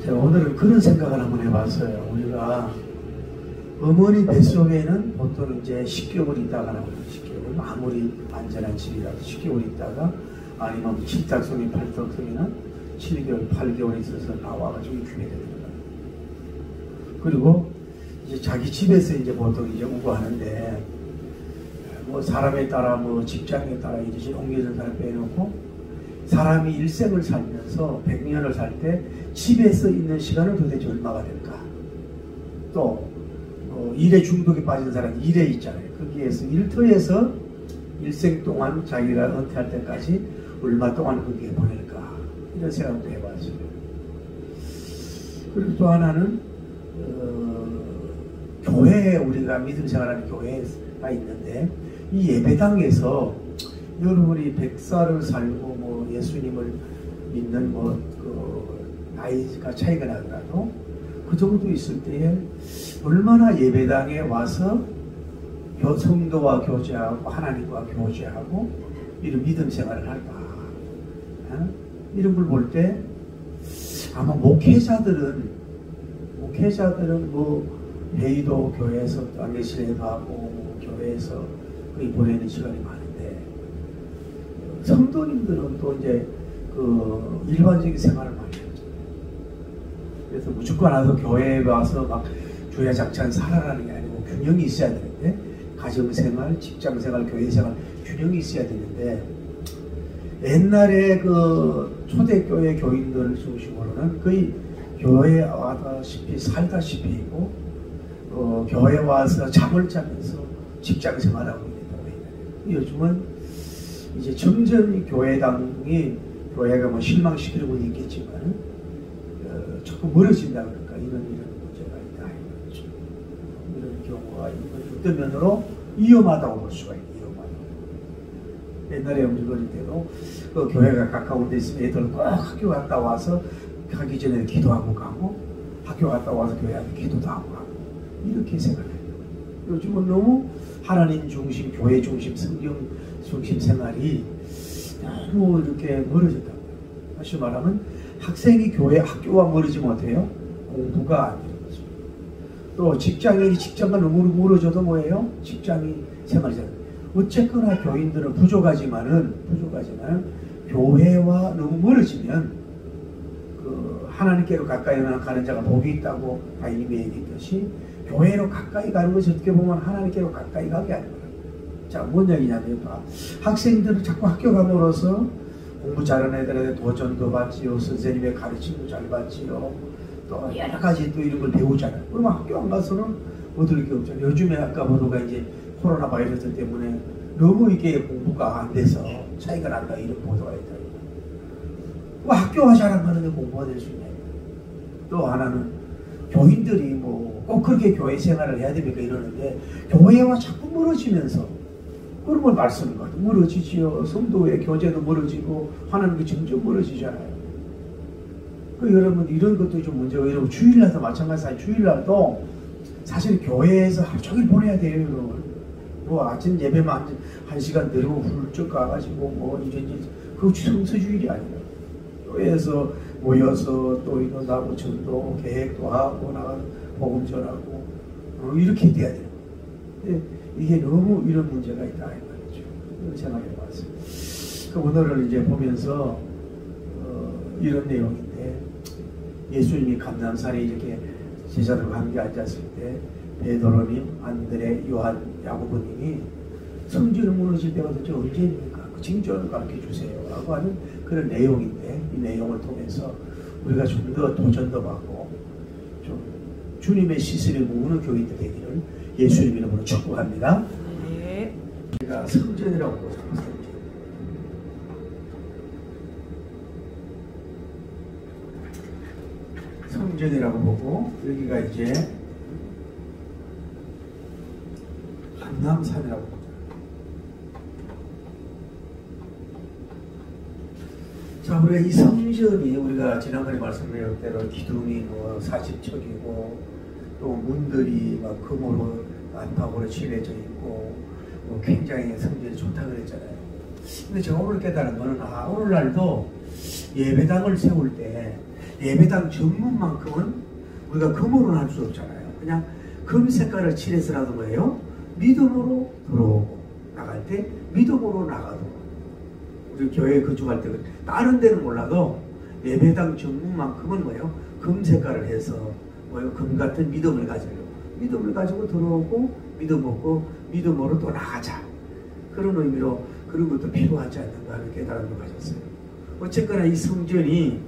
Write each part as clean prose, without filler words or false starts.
자, 오늘은 그런 생각을 한번 해봤어요. 우리가 어머니 뱃속에는 보통 이제 10개월 있다가 10개월, 아무리 안전한 집이라도 10개월 있다가, 아니면 칠탁송이 팔떡송이는 7개월, 8개월 있어서 나와가지고 교회에 되는 거예요. 그리고 이제 자기 집에서 이제 보통 이제 우고하는데, 뭐 사람에 따라 뭐 직장에 따라 이제 옮겨진 사람 빼놓고, 사람이 일생을 살면서 100년을 살 때 집에서 있는 시간은 도대체 얼마가 될까? 또 일에 중독에 빠진 사람 일에 있잖아요. 거기에서 일터에서 일생 동안 자기가 은퇴할 때까지 얼마 동안 거기에 보낼까? 이런 생각도 해봤어요. 그리고 또 하나는 교회에, 우리가 믿음 생활하는 교회가 있는데, 이 예배당에서 여러분이 100살을 살고 뭐 예수님을 믿는 나이가 차이가 나더라도 그 정도 있을 때에 얼마나 예배당에 와서 성도와 교제하고 하나님과 교제하고 이런 믿음 생활을 할까? 이런 걸 볼 때 아마 목회자들은 뭐 회의도 교회에서 안개실에도 하고 교회에서 거의 보내는 시간이 많은데, 성도님들은 또 이제 그 일반적인 생활을 많이 하잖아요. 그래서 무조건 와서 교회에 와서 막 주야장창 살아가는 게 아니고 균형이 있어야 되는데, 가정생활, 직장생활, 교회생활 균형이 있어야 되는데, 옛날에 그 초대교회 교인들 중심으로는 거의 교회에 와다시피 살다시피 있고, 교회에 와서 잠을 자면서 직장생활하고 있다고 해요. 요즘은 이제 점점 교회가 뭐 실망시키려고 있겠지만 자꾸 멀어진다 그럴까, 이런 문제가 있다. 이런 경우가 어떤 면으로 위험하다고 볼 수가 있네요. 옛날에 우리 어릴 때도 그 교회가 가까운 데 있으면 애들 꼭 학교 갔다 와서 가기 전에 기도하고 가고, 학교 갔다 와서 교회 앞에 기도도 하고 가고, 이렇게 생각해요. 요즘은 너무 하나님 중심, 교회 중심, 성경 중심 생활이 너무 이렇게 멀어졌다. 다시 말하면 학생이 학교와 멀어지 못해요. 공부가 안 되는 거죠. 또 직장과 너무 멀어져도 뭐예요? 직장이 생활이잖아요. 어쨌거나 교인들은 부족하지만은 교회와 너무 멀어지면 그 하나님께로 가까이 가는 자가 복이 있다고 다윗이 얘기했듯이, 교회로 가까이 가는 것이 어떻게 보면 하나님께로 가까이 가게 하는 거예요. 자, 뭔 얘기냐면, 학생들은 자꾸 학교 가므로써 공부 잘하는 애들한테 도전도 받지요, 선생님의 가르침도 잘 받지요, 또 여러 가지 또 이런 걸 배우잖아요. 그러면 학교 안 가서는 얻을 게 없잖아요. 요즘에 아까 보도가 이제 코로나 바이러스 때문에 너무 이게 공부가 안 돼서 차이가 난다, 이런 보도가 있다. 뭐 학교가 잘 안 가는데 공부가 될 수 있냐. 또 하나는 교인들이 뭐 꼭 그렇게 교회 생활을 해야 됩니까 이러는데, 교회와 자꾸 멀어지면서, 그러면 말씀을 가도 멀어지지요. 성도의 교제도 멀어지고 하나님께 점점 멀어지잖아요. 그 여러분, 이런 것도 좀 문제고, 여러분 주일날도 마찬가지예요. 주일날도 사실 교회에서 하루 종일 보내야 돼요. 여러분. 뭐 아침 예배만 1시간 들고 훌쩍 가가지고 뭐 이런지, 그거 성서주일이 아니에요. 교회에서 모여서 또 인원하고 전도 계획도 하고 나가서 복음 전하고 이렇게 돼야 돼요. 근데 이게 너무 이런 문제가 있다 이 말이죠. 이런 생각해 봤어요. 오늘을 이제 보면서 이런 내용인데, 예수님이 감람산에 이렇게 제자들과 함께 앉았을 때 베드로님, 안드레, 요한, 야고보님이 성전을 무너질 때가 도대체 언제입니까? 그 징조를 가르쳐 주세요 라고 하는 그런 내용인데, 이 내용을 통해서 우리가 좀 더 도전도 받고 좀 주님의 시선에 모으는 교인들 되기를 예수님 이름으로 축복합니다. 네. 제가 성전이라고 보죠. 성전이라고 보고, 여기가 이제 감람산이라고 보죠. 자, 우리가 이 성전이, 우리가 지난번에 말씀드린 대로 기둥이 뭐 40척이고, 또 문들이 막 금으로 안팎으로 칠해져 있고, 뭐 굉장히 성전이 좋다 그랬잖아요. 근데 제가 오늘 깨달은 거는, 오늘날도 예배당을 세울 때 예배당 정문만큼은 우리가 금으로는 할 수 없잖아요. 그냥 금 색깔을 칠해서라도 뭐예요? 믿음으로 들어오고 나갈 때 믿음으로 나가도 우리 교회에 거주할 때 다른 데는 몰라도 예배당 정문만큼은 뭐예요? 금 색깔을 해서 뭐예요? 금 같은 믿음을 가지고 들어오고 믿음 먹고 믿음으로 또 나가자. 그런 의미로 그런 것도 필요하지 않는가 하는 깨달음을 가졌어요. 어쨌거나 이 성전이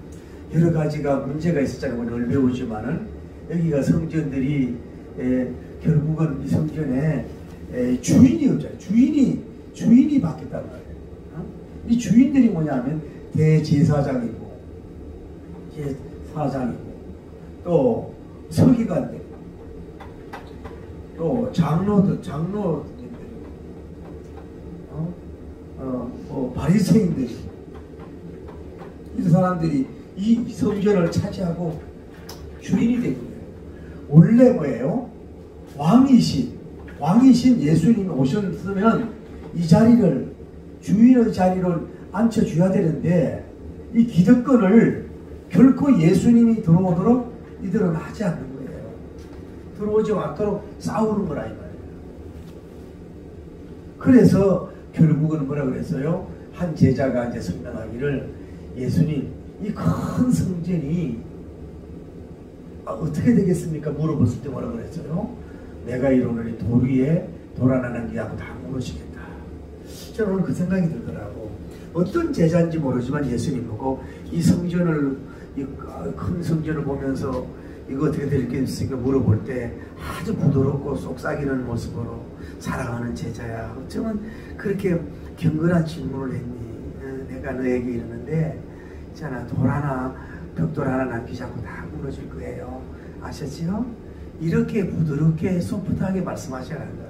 여러 가지가 문제가 있었잖아요. 오늘 배우지만은 여기가 성전들이 결국은 이 성전에 주인이 없잖아요. 주인이 바뀌었단 말이에요. 이 주인들이 뭐냐면 대제사장이고 또 서기관들 또 장로들 바리새인들이 이 사람들이 이 성전을 차지하고 주인이 된 거예요. 원래 뭐예요? 왕이신 예수님이 오셨으면 이 자리를 주인의 자리를 앉혀줘야 되는데 이 기득권을 결코 예수님이 들어오도록 이들은 하지 않는 거예요. 들어오지 않도록 싸우는 거라 이 말이에요. 그래서 결국은 뭐라 그랬어요? 한 제자가 이제 설명하기를 예수님 이 큰 성전이 어떻게 되겠습니까? 물어봤을 때 뭐라 그랬어요? 내가 이루노니 돌 위에 돌 하나 남기지 다 무너지겠다. 저는 오늘 그 생각이 들더라고. 어떤 제자인지 모르지만 예수님 보고 이 성전을 이 큰 성전을 보면서 이거 어떻게 되겠습니까? 물어볼 때 아주 부드럽고 속삭이는 모습으로 사랑하는 제자야. 어쩌면 그렇게 경건한 질문을 했니? 내가 너에게 이러는데 있잖아 돌 하나 벽돌 하나 남기지 않고 다 무너질 거예요. 아셨지요? 이렇게 부드럽게 소프트하게 말씀하셔야 한다.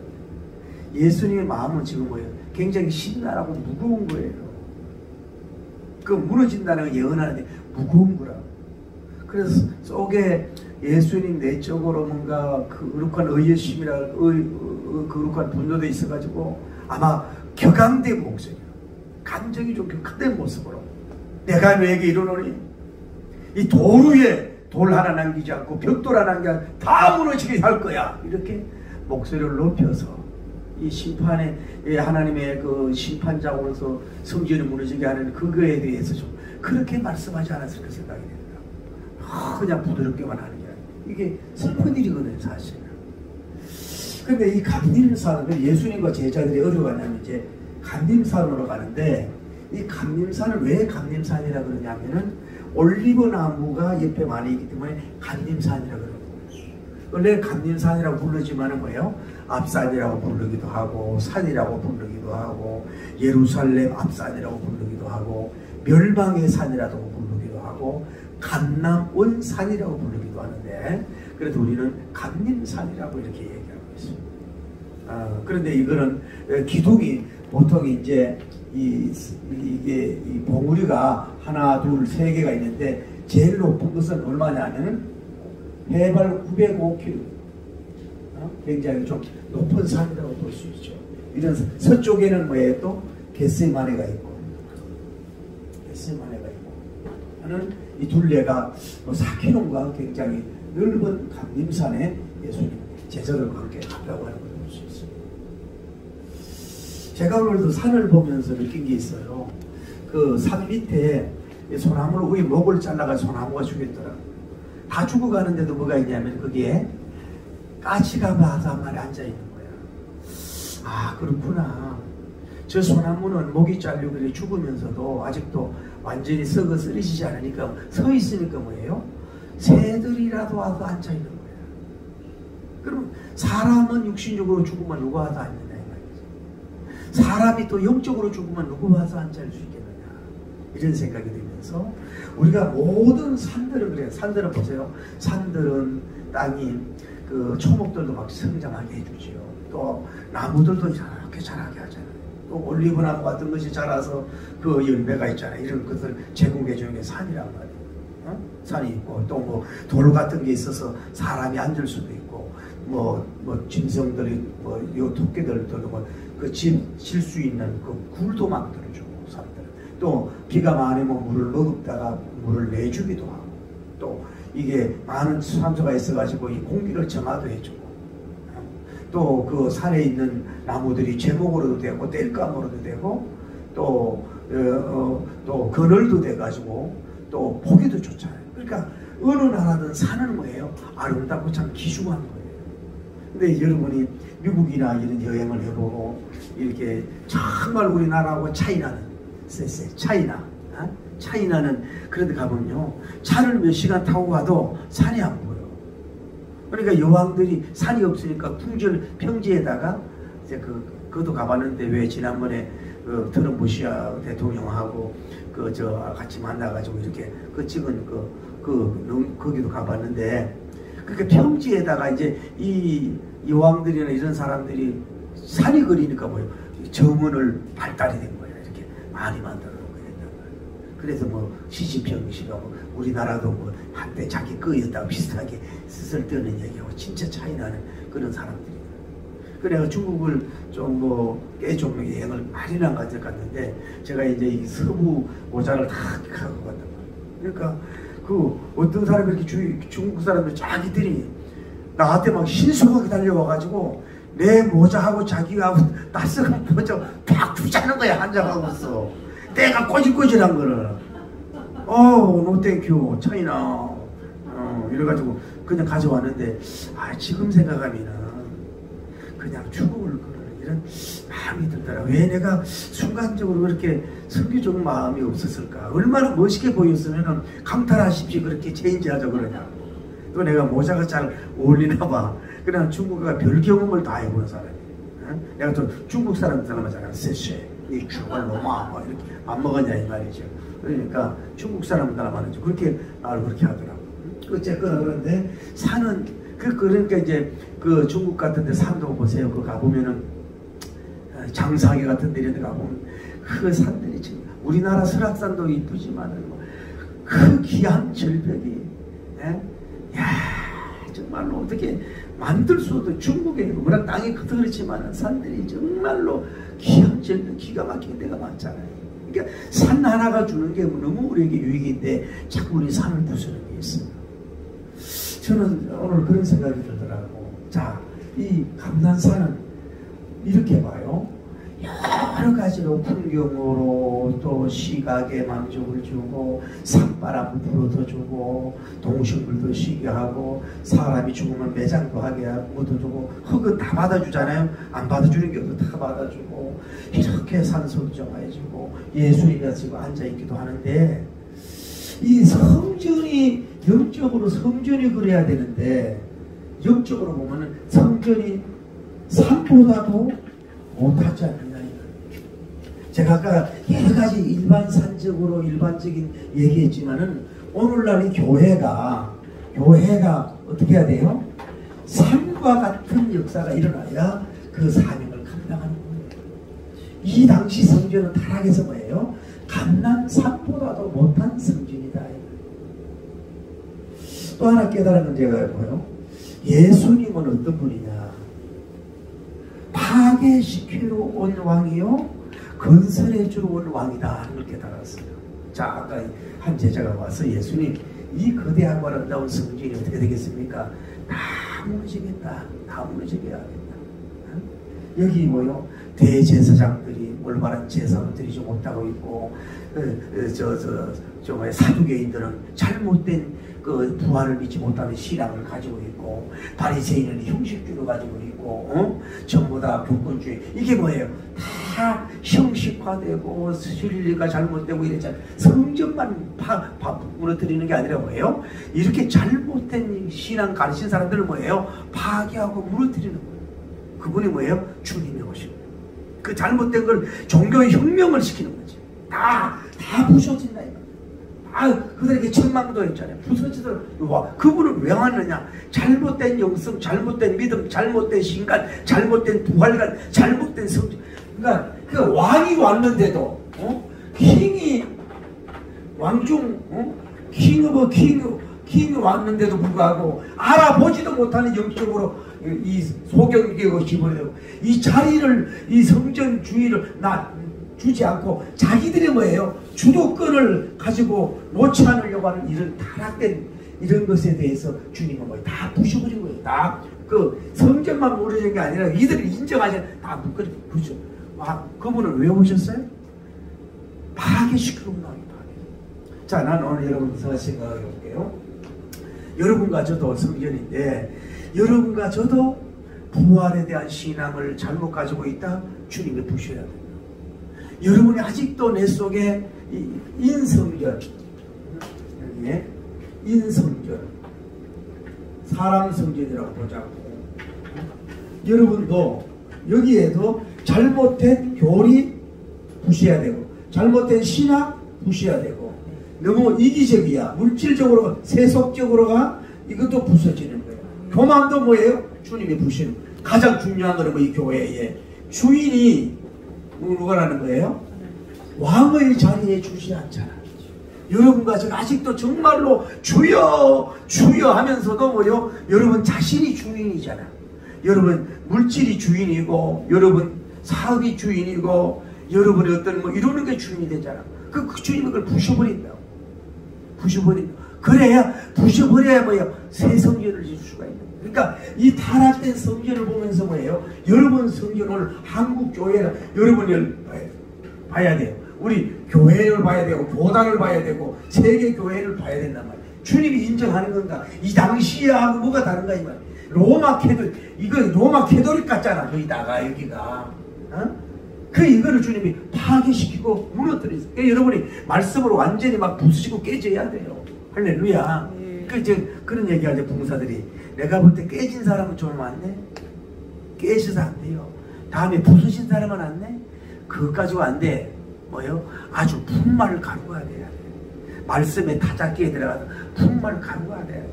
예수님의 마음은 지금 뭐예요? 굉장히 신랄하고 무거운 거예요. 그 무너진다는 건 예언하는데 무거운 거라고. 그래서 속에 예수님 내적으로 뭔가 그 의룩한 의예심이라 그 의룩한 분노도 있어가지고 아마 격앙된 목소리, 감정이 좀 격앙된 모습으로 내가 너에게 이르노니 이 돌 위에 돌 하나 남기지 않고 벽돌 하나 남기지 않고 다 무너지게 할 거야. 이렇게 목소리를 높여서 이 심판에 하나님의 그 심판자로서 성전이 무너지게 하는 그거에 대해서 좀 그렇게 말씀하지 않았을까 생각이 됩니다. 그냥 부드럽게만 하는 게 아니라 이게 슬픈 일이거든요 사실은. 근데 이 감림산을 예수님과 제자들이 어려워하냐면 이제 감림산으로 가는데 이 감림산을 왜 감림산이라 그러냐면은 올리브 나무가 옆에 많이 있기 때문에 감림산이라 그러는 거예요. 원래 감림산이라고 부르지만은 뭐예요? 앞산이라고 부르기도 하고 산이라고 부르기도 하고 예루살렘 앞산이라고 부르기도 하고 멸망의 산이라고 부르기도 하고 감람원산이라고 부르기도 하는데 그래도 우리는 감림산이라고 이렇게 얘기하고 있습니다. 그런데 이거는 기둥이 보통 이제 이게 이 봉우리가 하나 둘 세 개가 있는데 제일 높은 것은 얼마냐면은 해발 905km 굉장히 좀 높은 산이라고 볼 수 있죠. 이런 서쪽에는 뭐예요? 또 겟세마네가 있고 하는 이 둘레가 4km가 굉장히 넓은 감림산에 예수님 제자들과 함께 갔다고 하는 걸 볼 수 있습니다. 제가 오늘도 산을 보면서 느낀 게 있어요. 그 산 밑에 소나무를 위에 목을 잘라가지고 소나무가 죽였더라. 다 죽어가는데도 뭐가 있냐면 거기에 까치가 마다 한 마리 앉아있는 거야. 아 그렇구나. 저 소나무는 목이 잘리고 죽으면서도 아직도 완전히 썩어 쓰러지지 않으니까 서 있으니까 뭐예요? 새들이라도 와서 앉아있는 거야. 그럼 사람은 육신적으로 죽으면 누가 와서 앉느냐 이 말이지. 사람이 또 영적으로 죽으면 누가 와서 앉을 수 있겠느냐 이런 생각이 들면서 우리가 모든 산들은 그래요. 산들은 보세요. 산들은 땅이 그 초목들도 막 성장하게 해주지요. 또 나무들도 저렇게 자라게 하잖아요. 또 올리브나무 같은 것이 자라서 그 열매가 있잖아요. 이런 것을 제공해주는 게 산이란 말이에요. 산이 있고 또 뭐 돌 같은 게 있어서 사람이 앉을 수도 있고 뭐 짐승들이 요 토끼들도 그 질 수 있는 그 굴도 만들어주고 산들. 또 비가 많으면 물을 머금다가 물을 내주기도 하고 또 이게 많은 수산소가 있어가지고 이 공기를 정화도해주고, 또 그 산에 있는 나무들이 제목으로도 되고 땔감으로도 되고 또 그늘도 돼가지고 또 보기도 좋잖아요. 그러니까 어느 나라든 산은 뭐예요? 아름답고 참 귀중한 거예요. 근데 여러분이 미국이나 이런 여행을 해보고 이렇게 정말 우리나라하고 차이나는 차이나는 그런 데 가보면요, 차를 몇 시간 타고 가도 산이 안 보여. 그러니까 여왕들이 산이 없으니까 궁전 평지에다가 이제 그것도 가봤는데, 왜 지난번에 그 트럼프시아 대통령하고 같이 만나가지고 이렇게 찍은 거기도 가봤는데, 그러니까 평지에다가 이제 이 여왕들이나 이런 사람들이 산이 그리니까 뭐예요? 정원을 발달이 된 거예요. 이렇게 많이 만들어 놓은 거예요. 그래서 뭐 시진핑 씨가 뭐 우리나라도 뭐 한때 자기 거였다고 비슷하게 쓸데없는 얘기하고 진짜 차이 나는 그런 사람들이에요. 그래서 중국을 꽤 좀 여행을 많이나 갔는데, 제가 이제 이 서부 모자를 다 가고 갔단 말이에요. 그러니까 어떤 사람이 이렇게 중국 사람들 자기들이 나한테 막 신속하게 달려와가지고 내 모자하고 자기가 낯선 모자 팍 주자는 거야. 앉아가고서 내가 꼬질꼬질한 거를 노 땡큐 차이나 이래가지고 그냥 가져왔는데, 지금 생각하면은 그냥 죽음을 이런 마음이 들더라. 왜 내가 순간적으로 그렇게 선교적 마음이 없었을까? 얼마나 멋있게 보였으면 강탈하십시오 그렇게 체인지하자 그러냐. 또 내가 모자가 잘 어울리나 봐. 그냥 중국어가 별 경험을 다 해보는 사람이에요. 내가 또 중국 사람들만 세쉐 이 죽을 놈아 이렇게 안 먹었냐 이 말이죠. 그러니까 중국 사람들만 그렇게 말을 그렇게 하더라고. 어쨌거나 그런데 산은 그러니까 이제 그 중국 같은 데 산도 보세요. 가보면은 장사기 같은 데 이런 데 가보면 그 산들이 지금 우리나라 설악산도 이쁘지만은 그 귀한 절벽이 정말로 어떻게 만들 수 없는, 중국에 워낙 땅이 크다 그렇지만 산들이 정말로 귀한 절벽, 기가 막힌 데가 많잖아요. 그러니까 산 하나가 주는 게 너무 우리에게 유익인데 자꾸 우리 산을 부수는 게 있어요. 저는 오늘 그런 생각이 들더라고. 자, 이 감난산은 이렇게 봐요. 여러 가지로 풍경으로 또 시각에 만족을 주고 산바람을 불어줘주고 동식물도 쉬게 하고 사람이 죽으면 매장도 하게 하고 묻어주고 흙은 다 받아주잖아요. 안 받아주는 게 없어. 다 받아주고 이렇게 산소도 정화해주고 예술이가 지금 앉아있기도 하는데, 이 성전이 영적으로 성전이 그래야 되는데 영적으로 보면은 성전이 산보다도 못하지 않느냐. 제가 아까 여러 가지 일반적인 얘기했지만은 오늘날 이 교회가 어떻게 해야 돼요? 산과 같은 역사가 일어나야 그 사명을 감당하는 거예요. 이 당시 성전은 타락해서 뭐예요? 감난산보다도 못한 성전이다. 또 하나 깨달은 건 제가 뭐요? 예수님은 어떤 분이냐? 파괴시키러 온 왕이요 건설해주러 온 왕이다 하는 걸 깨달았어요. 자, 아까 한 제자가 와서 예수님, 이 거대하고 아름다운 성전이 어떻게 되겠습니까? 다 무너지겠다. 다 무너지게 하겠다. 여기 뭐요? 대제사장들이 올바른 제사를 드리지 못하고 있고, 사두개인들은 잘못된 그 부활을 믿지 못하는 신앙을 가지고 있고, 바리새인은 형식주의를 가지고 있고, 전부 다 불권주의. 이게 뭐예요? 다 형식화되고 진리가 잘못되고 이랬잖아요. 성전만 무너뜨리는 게 아니라 뭐예요? 이렇게 잘못된 신앙 가르친 사람들은 뭐예요? 파괴하고 무너뜨리는 거예요. 그분이 뭐예요? 주님이 오시는 거예요. 그 잘못된 걸 종교의 혁명을 시키는 거지. 다 부서진다. 그들에게 천망도 했잖아요. 부서지도록. 그분은 왜 왔느냐? 잘못된 영성, 잘못된 믿음, 잘못된 신간, 잘못된 부활관, 잘못된 성전. 그러니까 그 왕이 왔는데도 킹이 왕중 킹이 왔는데도 불구하고 알아보지도 못하는 영적으로 이 소경계고 집어내고 이 자리를, 이 성전 주의를 주지 않고 자기들이 뭐예요? 주도권을 가지고 놓지 않으려고 하는 이런 타락된 이런 것에 대해서 주님은 뭐 다 부셔버린 거예요. 다 그 성전만 무너진 게 아니라 이들이 인정하지 다 부셔. 와, 그분을 왜 오셨어요? 파괴시키고 나오기 파괴. 자, 난 오늘 여러분과 생각해 볼게요. 여러분과 저도 성전인데 여러분과 저도 부활에 대한 신앙을 잘못 가지고 있다. 주님이 부셔야 됩니다. 여러분이 아직도 내 속에 인성전, 여기에 인성전, 사람 성전이라고 보자고. 여러분도 여기에도 잘못된 교리 부셔야 되고, 잘못된 신학 부셔야 되고, 너무 이기적이야, 물질적으로 세속적으로가 이것도 부서지는 거예요. 교만도 뭐예요? 주님이 부시는. 가장 중요한 거는 이 교회에 주인이 누가라는 거예요? 왕의 자리에 주지 않잖아. 여러분과 제가 아직도 정말로 주여 주여 하면서도 뭐요? 여러분 자신이 주인이잖아. 여러분 물질이 주인이고, 여러분 사업이 주인이고, 여러분이 어떤 뭐 이러는 게 주인이 되잖아. 그 주님이 그걸 부셔버린다고. 부셔버린다. 그래야 부셔버려야 뭐예요? 새 성전을 지을 수가 있는 거예요. 그러니까 이 타락된 성전을 보면서 뭐예요? 여러분 성전을 한국 교회를 여러분을 봐야 돼요. 우리 교회를 봐야 되고, 교단을 봐야 되고, 세계 교회를 봐야 된단 말이에요. 주님이 인정하는 건가? 이 당시하고 뭐가 다른가 이 말이에요. 로마 캐톨릭, 이거 로마 캐톨릭 같잖아. 거기다가 여기가, 그 이거를 주님이 파괴시키고 무너뜨리세요. 그러니까 여러분이 말씀으로 완전히 막 부수시고 깨져야 돼요. 할렐루야. 그런 얘기하죠, 부흥사들이. 내가 볼 때 깨진 사람은 좀 많네. 깨져서 안 돼요. 다음에 부수신 사람은 안 돼. 그것 가지고 안 돼. 뭐요? 아주 분말을 가루가 돼야 돼. 말씀에 타작기에 들어가서 분말을 가루가 돼야 돼.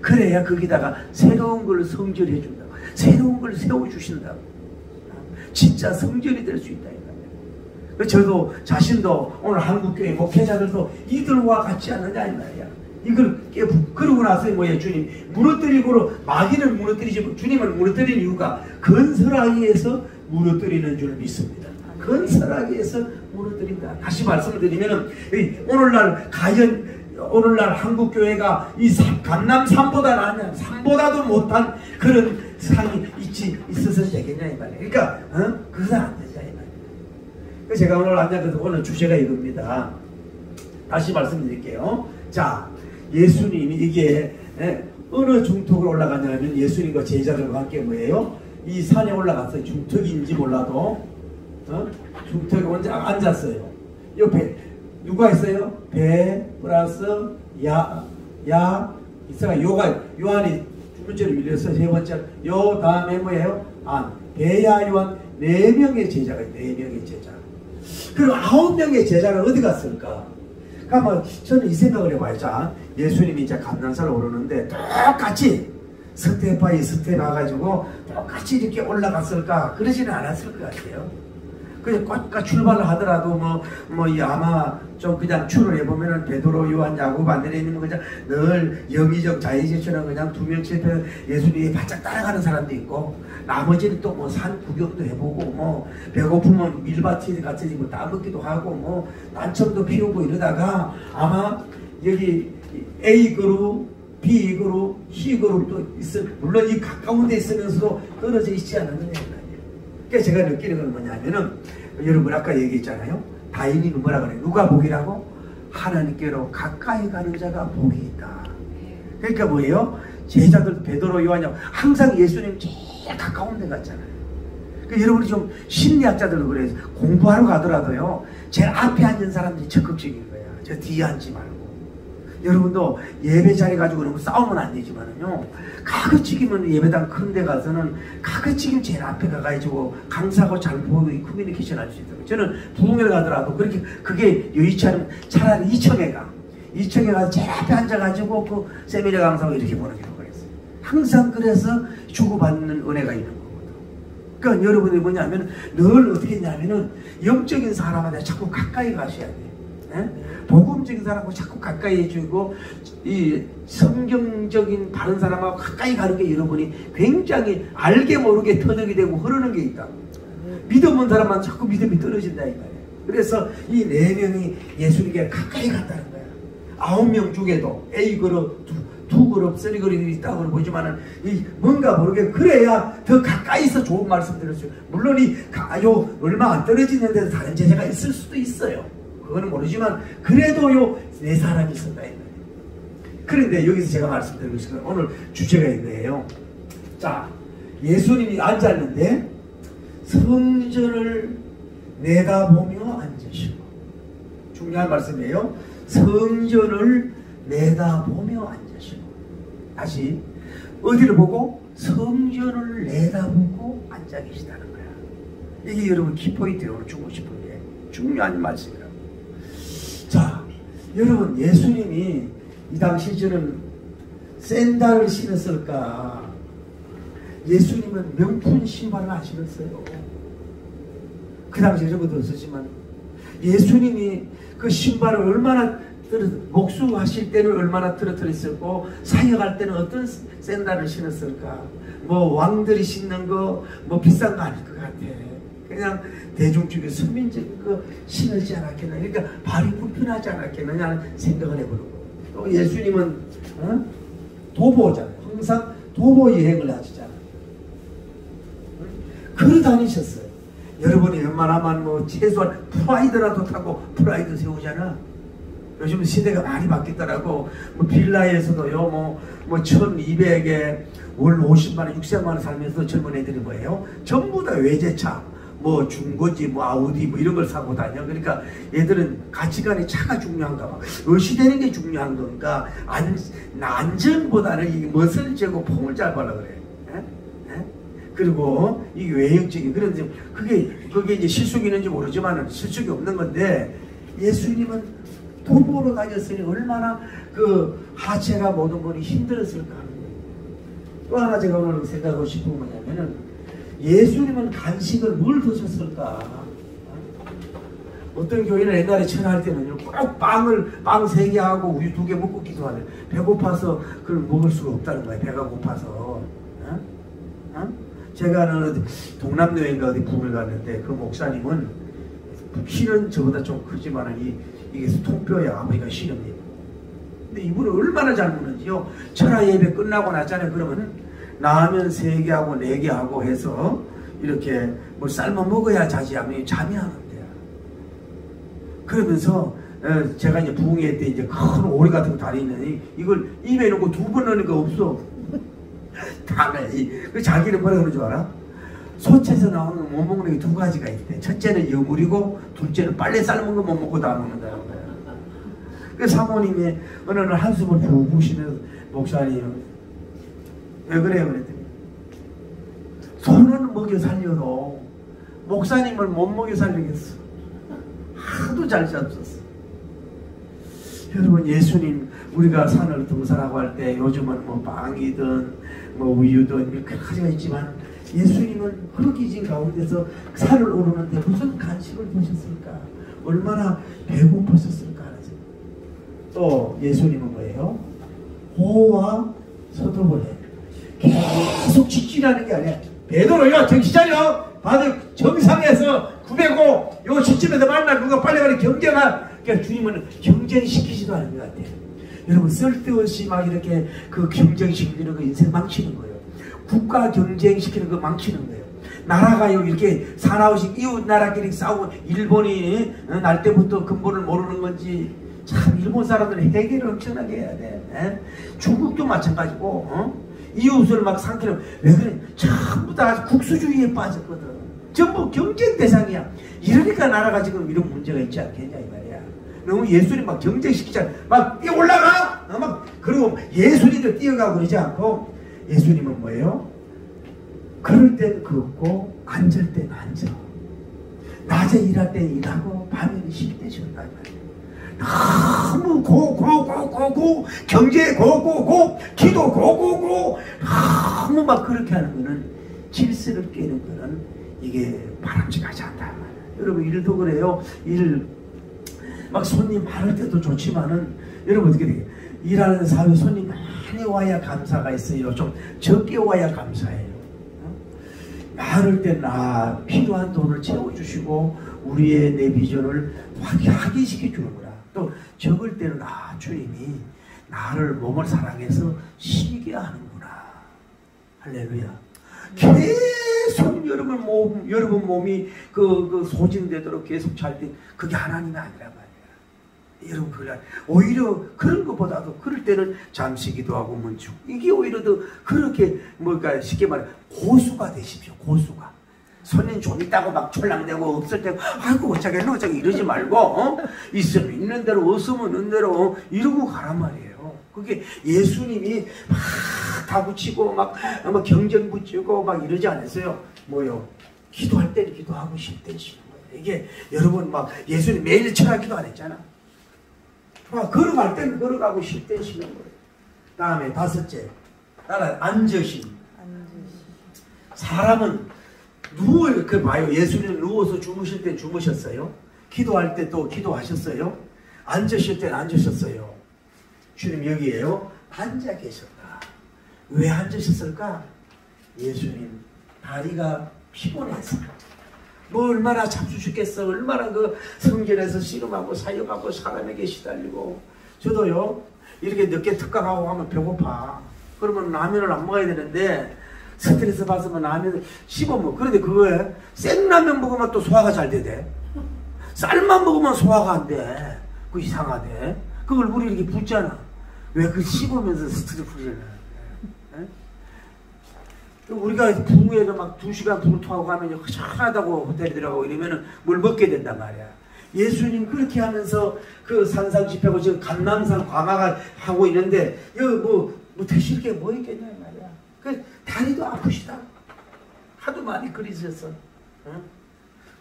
그래야 거기다가 새로운 걸 성전해 준다. 새로운 걸 세워주신다. 진짜 성전이 될 수 있다. 저도 자신도 오늘 한국교회 목회자들도 이들과 같지 않느냐 이 말이야. 이걸 그러고 나서 뭐예요? 주님 무너뜨리고, 마귀는 무너뜨리지 주님을 무너뜨리는 이유가 건설하기 위해서 무너뜨리는 줄 믿습니다. 건설하기 위해서 무너뜨린다. 다시 말씀을 드리면 오늘날 한국교회가 이 감남산보다 나냐, 산보다도 못한 그런 상이 있어서 되겠냐 이 말이에요. 그러니까 그것은 안 된다 이 말이에요. 제가 오늘 앉아서 오늘 주제가 이겁니다. 다시 말씀드릴게요. 자, 예수님이 이게 어느 중턱으로 올라가냐면 예수님과 제자들과 함께 뭐예요? 이 산에 올라갔어요. 중턱인지 몰라도 중턱에 앉았어요. 옆에 누가 있어요? 배 플러스 이사가 요한이 두 번째로 밀려서 세 번째 요 다음에 뭐예요? 배야 요한 4명의 제자가 있어요. 4명의 제자. 그리고 9명의 제자는 어디 갔을까? 그러니까 저는 이 생각을 해봐요. 자, 예수님이 이제 감난산을 오르는데 똑같이 스텝 가가지고 똑같이 이렇게 올라갔을까? 그러지는 않았을 것 같아요. 그러니까 출발을 하더라도 아마 좀 그냥 추를 해보면은 베드로, 요한, 야곱, 안드레님은 그냥 늘 영의적 자의제처럼 그냥 2명 예수님이 바짝 따라가는 사람도 있고, 나머지는 또 산 구경도 해보고 배고프면 밀밭이 같이 다 먹기도 하고 난청도 피우고 이러다가 아마 여기 A 그룹, B 그룹, C 그룹도 있어. 물론 이 가까운 데 있으면서도 떨어져 있지 않았느냐. 그러니까 제가 느끼는 건 뭐냐면은, 여러분 아까 얘기했잖아요. 다인이는 뭐라 그래요? 누가 복이라고? 하나님께로 가까이 가는 자가 복이 있다. 그러니까 뭐예요? 제자들 베드로, 요한이 항상 예수님 제일 가까운 데 갔잖아요. 그러니까 여러분이 좀 심리학자들도 그래요. 공부하러 가더라도요, 제일 앞에 앉은 사람들이 적극적인 거야. 저 뒤에 앉지 말고. 여러분도 예배 자리 가지고 너무 싸우면 안 되지만은요, 가급적이면 예배당 큰 데 가서는 가급적이면 제일 앞에 가가지고 강사하고 잘 보고 커뮤니케이션 할 수 있다고. 저는 부흥회를 가더라도 그렇게 그게 여의치 않으면 차라리 2층에 가서 제일 앞에 앉아가지고 그 세미나 강사하고 이렇게 보는 경우가 있어요. 항상 그래서 주고받는 은혜가 있는 거거든. 그러니까 여러분이 뭐냐면 늘 어떻게 했냐면은 영적인 사람한테 자꾸 가까이 가셔야 돼요. 복음적인 사람하고 자꾸 가까이 해주고, 이 성경적인 바른 사람하고 가까이 가는 게 여러분이 굉장히 알게 모르게 터득이 되고 흐르는 게 있다. 믿음 온 사람만 자꾸 믿음이 떨어진다 이 말이에요. 그래서 이 4명이 예수님께 가까이 갔다는 거야. 9명 중에도 A 그룹 두 그릇 쓰리 그릇이 있다고 보지만은 뭔가 모르게 그래야 더 가까이서 좋은 말씀 들을 수 있어요. 물론 얼마 안 떨어지는 데서 다른 제자가 있을 수도 있어요. 그거는 모르지만 그래도요 네 사람이 있었다. 그런데 여기서 제가 말씀드리고 싶은 오늘 주제가 이거예요. 자, 예수님이 앉았는데 성전을 내다보며 앉으시고, 중요한 말씀이에요. 성전을 내다보며 앉으시고, 다시 어디를 보고? 성전을 내다보고 앉아 계시다는 거야. 이게 여러분 키포인트예요. 오늘 주고 싶은 게 중요한 말씀이라고. 자, 여러분 예수님이 이 당시 저는 샌들을 신었을까? 예수님은 명품 신발을 안 신었어요. 그 당시 여러분도 없었지만 예수님이 그 신발을 얼마나 목수하실 때는 얼마나 떨어뜨렸었고 사역할 때는 어떤 샌들을 신었을까? 뭐 왕들이 신는 거 뭐 비싼 거 아닐 것 같아. 그냥 대중적인 서민적인 거 신으지 않았겠나. 그러니까 발이 불편하지 않았겠느냐 하는 생각을 해보는 거. 또 예수님은 도보잖아요. 항상 도보 여행을 하시잖아요. 걸어 다니셨어요. 여러분이 웬만하면 뭐 최소한 프라이드라도 타고 프라이드 세우잖아. 요즘 시대가 많이 바뀌더라고. 뭐 빌라에서도요, 뭐 1200에 월 50만원, 60만원 살면서 젊은 애들이 뭐예요? 전부 다 외제차, 뭐 중고지, 뭐 아우디, 뭐 이런 걸 사고 다녀. 그러니까 얘들은 가치관이 차가 중요한가 봐. 의시되는 게 중요한 건가? 안전보다는 이 멋을 재고 폼을 잘 발라 그래. 그리고 이게 외형적인 그런데 그게 이제 실속이 있는지 모르지만 실속이 없는 건데 예수님은 도보로 다녔으니 얼마나 그 하체가 모든 것이 힘들었을까 하는 거예요. 또 하나 제가 오늘 생각하고 싶은 건 뭐냐면은 예수님은 간식을 뭘 드셨을까? 어떤 교회는 옛날에 전화할 때는 꼭 빵 3개 하고 우유 2개 먹고 기도하네. 배고파서 그걸 먹을 수가 없다는 거예요. 배가 고파서. 제가 동남여인가 어디 북을 갔는데 그 목사님은 키는 저보다 좀 크지만 이게 통뼈야. 아버지가 시름이에요. 근데 이분은 얼마나 잘 먹는지요. 철야 예배 끝나고 나잖아요. 그러면 라면 3개 하고 4개 하고 해서 이렇게 뭘 삶아 먹어야 잠이 안 온대요. 그러면서 제가 이제 부흥회 때 이제 큰 오리 같은 거 다리는 이걸 입에 넣고 2번 넣는 거 없어. 그 자기는 뭐라 그러는 줄 알아? 소채에서 나오는 거 못 먹는 게 2가지가 있대. 첫째는 여물이고 둘째는 빨래 삶은 거 못 먹고 다 먹는다는 거야. 그 사모님이 어느 날 한숨을 푹 쉬면서 목사님 왜 그래요? 그랬더니 손은 먹여 살려도 목사님을 못 먹여 살리겠어. 하도 잘 잡섰어. 여러분 예수님 우리가 산을 등산하고 할 때 요즘은 뭐 빵이든 뭐 우유든 이렇게 가지가 있지만 예수님은 흙이진 가운데서 산을 오르는데 무슨 간식을 드셨을까? 얼마나 배고프셨을까? 또 예수님은 뭐예요? 호와 서독을 해. 계속 직진하는 게 아니야. 베드로야 정신 차려. 다들 정상에서 905 요 시점에서 만나 그거 빨리빨리 경쟁한. 그러니까 주님은 경쟁시키지도 않은 것 같아요. 여러분 쓸데없이 막 이렇게 그 경쟁시키는 거 인생 망치는 거예요. 국가 경쟁시키는 거 망치는 거예요. 나라가 이렇게 사나우식 이웃 나라끼리 싸우고 일본이 날 때부터 근본을 모르는 건지 참 일본 사람들은 해결을 엄청나게 해야 돼. 중국도 마찬가지고 이웃을 막 상태로 왜 그래? 전부 다 국수주의에 빠졌거든. 전부 경쟁 대상이야. 이러니까 나라가 지금 이런 문제가 있지 않겠냐 이 말이야. 너무 예술이 막 경쟁시키잖아. 막 뛰어 올라가! 막 그리고 예술이도 뛰어가고 그러지 않고 예수님은 뭐예요? 걸을 때는 걷고 앉을 때는 앉아. 낮에 일할 때는 일하고 밤에는 쉴 때 쉰다 이 말이야. 너무 고고고고고 경제 고고고 기도 고고고 너무 막 그렇게 하는 거는 질서를 깨는 거는 이게 바람직하지 않다 말이야. 여러분 일도 그래요. 막 손님 많을 때도 좋지만은 여러분 어떻게 돼요? 일하는 사회 손님 많이 와야 감사가 있어요. 좀 적게 와야 감사해요. 많을 때는 필요한 돈을 채워주시고 우리의 내 비전을 확인시켜 주는구나. 또 적을 때는 주님이 나를 몸을 사랑해서 쉬게 하는구나. 할렐루야. 계속 여러분 몸이 소진되도록 계속 잘 때 그게 하나님이 아니란 말이야. 여러분 오히려 그런 것보다도 그럴 때는 잠시 기도하고 멈추고 이게 오히려 더 그렇게 뭘까 쉽게 말해 고수가 되십시오. 고수가. 손님 좀 있다고 막 촐랑대고 없을 때고 아이고 어쩌겠노 이러지 말고 있으면 있는 대로 없으면 없는 대로 이러고 가란 말이에요. 그게 예수님이 막 다 붙이고 막 경전 붙이고 막 이러지 않았어요. 뭐요? 기도할 때는 기도하고 쉴 때는 쉬는 거예요. 이게 여러분 막 예수님 매일 철학 기도 안 했잖아. 걸어갈 때는 걸어가고 쉴 때는 쉬는 거예요. 다음에 다섯째, 나는 앉으심. 사람은 누워 봐요. 예수님은 누워서 주무실 때 주무셨어요. 기도할 때 또 기도하셨어요. 앉으실 때는 앉으셨어요. 주님 여기에요. 앉아 계셨다. 왜 앉으셨을까? 예수님 다리가 피곤해서. 뭐 얼마나 잡수 죽겠어. 얼마나 그 성전에서 씨름하고 사역하고 사람에게 시달리고. 저도요 이렇게 늦게 특강하고 하면 배고파. 그러면 라면을 안 먹어야 되는데 스트레스 받으면 라면을 씹어먹어. 그런데 그거에 생라면 먹으면 또 소화가 잘 되대. 쌀만 먹으면 소화가 안 돼. 그거 이상하대. 그걸 우리 이렇게 붓잖아. 왜 그 씹으면서 스트레스 풀잖아. 우리가 부부에서 막 2시간 불토하고 가면 허전하다고 호텔에 들어가고 이러면은 뭘 먹게 된단 말이야. 예수님 그렇게 하면서 그 산상 집회고 지금 감람산 광화가 하고 있는데 여기 뭐 드실 게 뭐 있겠냐 말이야. 그 다리도 아프시다. 하도 많이 그리셨어. 응?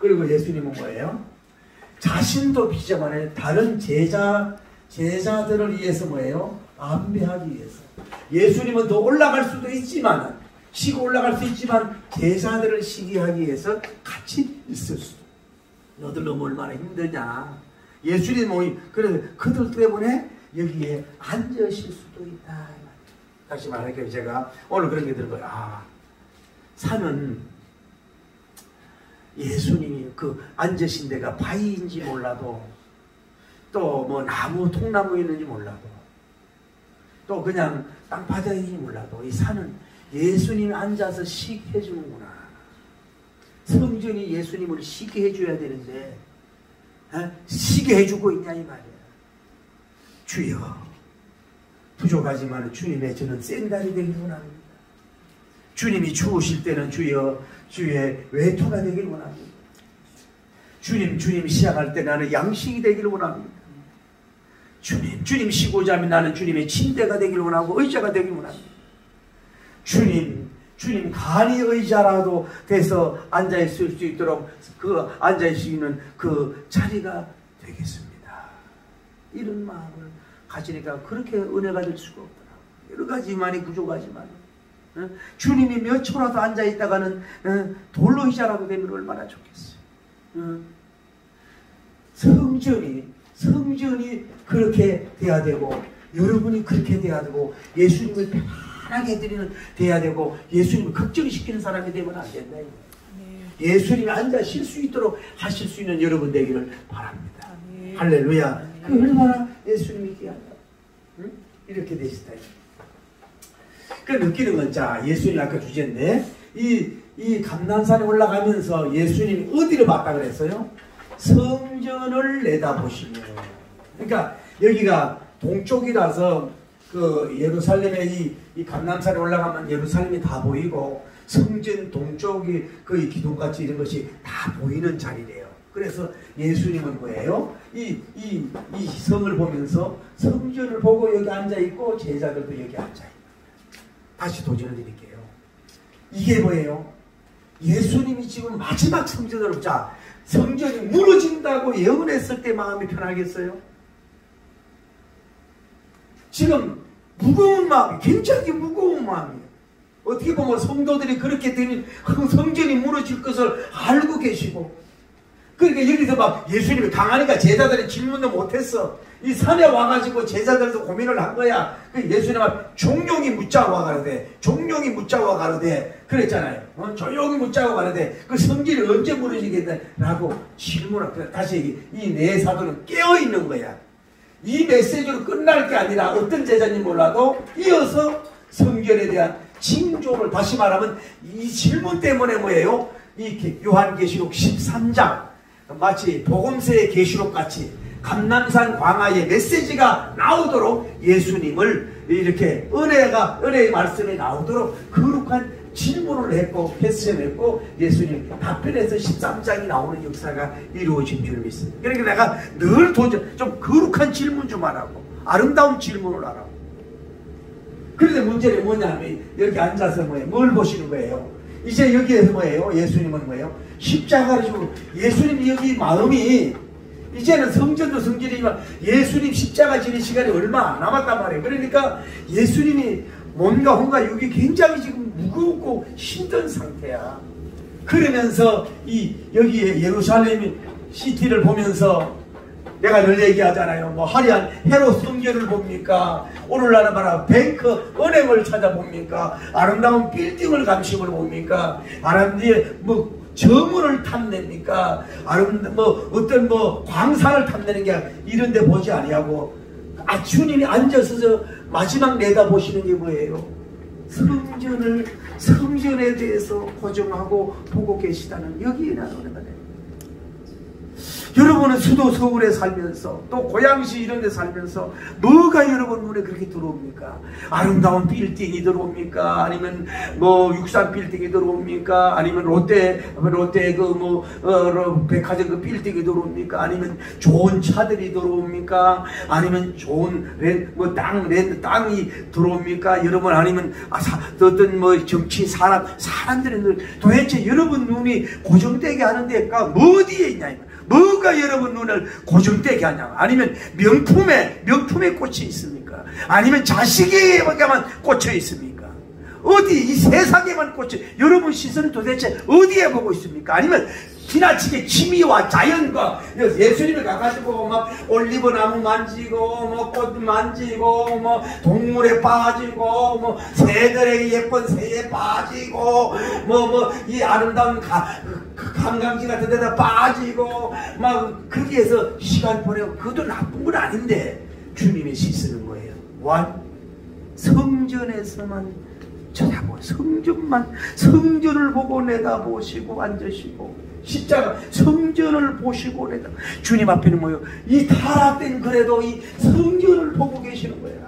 그리고 예수님은 뭐예요? 자신도 비자만해 다른 제자들을 위해서 뭐예요? 안배하기 위해서. 예수님은 더 올라갈 수도 있지만 쉬고 올라갈 수 있지만 제자들을 쉬게 하기 위해서 같이 있을 수도. 너들 너무 얼마나 힘드냐. 예수님은 그래서 그들 때문에 여기에 앉으실 수도 있다. 다시 말할게요. 제가 오늘 그런 게 들은 거예요. 산은 예수님이 그 앉으신 데가 바위인지 몰라도 또 뭐 나무 통나무 있는지 몰라도 또 그냥 땅바닥인지 몰라도 이 산은 예수님이 앉아서 쉬게 해주는구나. 성전이 예수님을 쉬게 해줘야 되는데 쉬게 해주고 있냐 이 말이야. 주여 부족하지만 주님의 저는 생다리 되길 원합니다. 주님이 추우실 때는 주여 주의 외투가 되길 원합니다. 주님 시작할 때 나는 양식이 되길 원합니다. 주님 쉬고자 하면 나는 주님의 침대가 되길 원하고 의자가 되길 원합니다. 주님 간이 의자라도 돼서 앉아있을 수 있도록 그 앉아있을 수 있는 그 자리가 되겠습니다. 이런 마음을 가지니까 그렇게 은혜가 될 수가 없더라. 여러 가지 많이 부족하지만 주님이 몇 초라도 앉아있다가는 돌로 의자라도 되면 얼마나 좋겠어요. 성전이 그렇게 돼야 되고 여러분이 그렇게 돼야 되고 예수님을 편하게 돼야 되고 예수님을 걱정시키는 사람이 되면 안 된다. 예수님이 앉아 쉴 수 있도록 하실 수 있는 여러분 되기를 바랍니다. 할렐루야. 그 얼마나 예수님이 귀하다. 이렇게 되시다. 그 느끼는 건 자 예수님 아까 주제인데 이 감람산에 올라가면서 예수님이 어디를 봤다 그랬어요? 성전을 내다보시며. 그러니까 여기가 동쪽이라서 그 예루살렘의 이 감람산에 올라가면 예루살렘이 다 보이고 성전 동쪽이 그 기둥같이 이런 것이 다 보이는 자리래요. 그래서 예수님은 뭐예요? 이 성을 보면서 성전을 보고 여기 앉아있고 제자들도 여기 앉아있고. 다시 도전을 드릴게요. 이게 뭐예요? 예수님이 지금 마지막 성전으로 성전이 무너진다고 예언했을 때 마음이 편하겠어요? 지금 무거운 마음이 굉장히 무거운 마음이에요. 어떻게 보면 성도들이 그렇게 되면 성전이 무너질 것을 알고 계시고 그러니까 여기서 막 예수님이 강하니까 제자들이 질문도 못했어. 이 산에 와가지고 제자들도 고민을 한 거야. 그 예수님은 종용이 묻자와 가로되 종용이 묻자와 가로되 그랬잖아요. 조용히 묻자와 가로되 그 성전이 언제 무너지겠냐라고 질문을. 다시 이 네 사도는 깨어있는 거야. 이 메시지로 끝날 게 아니라 어떤 제자님 몰라도 이어서 성결에 대한 징조를, 다시 말하면 이 질문 때문에 뭐예요? 이 요한계시록 13장 마치 복음서의 계시록 같이 감람산 광야의 메시지가 나오도록 예수님을 이렇게 은혜의 말씀이 나오도록 거룩한 질문을 했고 패스했고 예수님 답변해서 13장이 나오는 역사가 이루어진 줄 믿습니다. 그러니까 내가 늘 좀 거룩한 질문 좀 하라고, 아름다운 질문을 하라고. 그런데 문제는 뭐냐면 여기 앉아서 뭘 보시는 거예요? 이제 여기에서 뭐예요? 예수님은 뭐예요? 십자가를 지고 예수님 여기 마음이 이제는 성전도 성전이지만 예수님 십자가 지는 시간이 얼마 안 남았단 말이에요. 그러니까 예수님이 뭔가 여기 굉장히 지금 무겁고 힘든 상태야. 그러면서 여기에 예루살렘 시티를 보면서 내가 늘 얘기하잖아요. 뭐 화려한 헤롯 성전을 봅니까? 오늘날은 말하 뱅크 은행을 찾아봅니까? 아름다운 빌딩을 감심을 봅니까? 아름다운 정원을 탐냅니까? 어떤 광산을 탐내는 게 이런데 보지 아니하고 주님이 앉아서 마지막 내다보시는 게 뭐예요? 성전에 대해서 고정하고 보고 계시다는 여기에 나오는 거예요. 여러분은 수도 서울에 살면서 또 고양시 이런 데 살면서 뭐가 여러분 눈에 그렇게 들어옵니까? 아름다운 빌딩이 들어옵니까? 아니면 육산 빌딩이 들어옵니까? 아니면 롯데 백화점 그 빌딩이 들어옵니까? 아니면 좋은 차들이 들어옵니까? 아니면 좋은 땅이 들어옵니까? 여러분 아니면 어떤 정치 사람들은 도대체 여러분 눈이 고정되게 하는 데가 어디에 있냐? 뭐가 여러분 눈을 고정되게 하냐? 아니면 명품에 꽂혀 있습니까? 아니면 자식에게만 꽂혀 있습니까? 어디 이 세상에만 꽂혀? 여러분 시선은 도대체 어디에 보고 있습니까? 아니면 지나치게 취미와 자연과 예수님을 가가지고 막 올리브나무 만지고 꽃 만지고 동물에 빠지고 새들에게 예쁜 새에 빠지고 이 아름다운 관광지 같은 데다 빠지고 막 그렇게 해서 시간 보내고 그것도 나쁜 건 아닌데 주님이 시쓰는 거예요. 성전에서만 쳐다보고 성전을 보고 내다보시고 앉으시고 십자가 성전을 보시고 내다 주님 앞에는 뭐예요? 이 타락된 그래도 이 성전을 보고 계시는 거예요.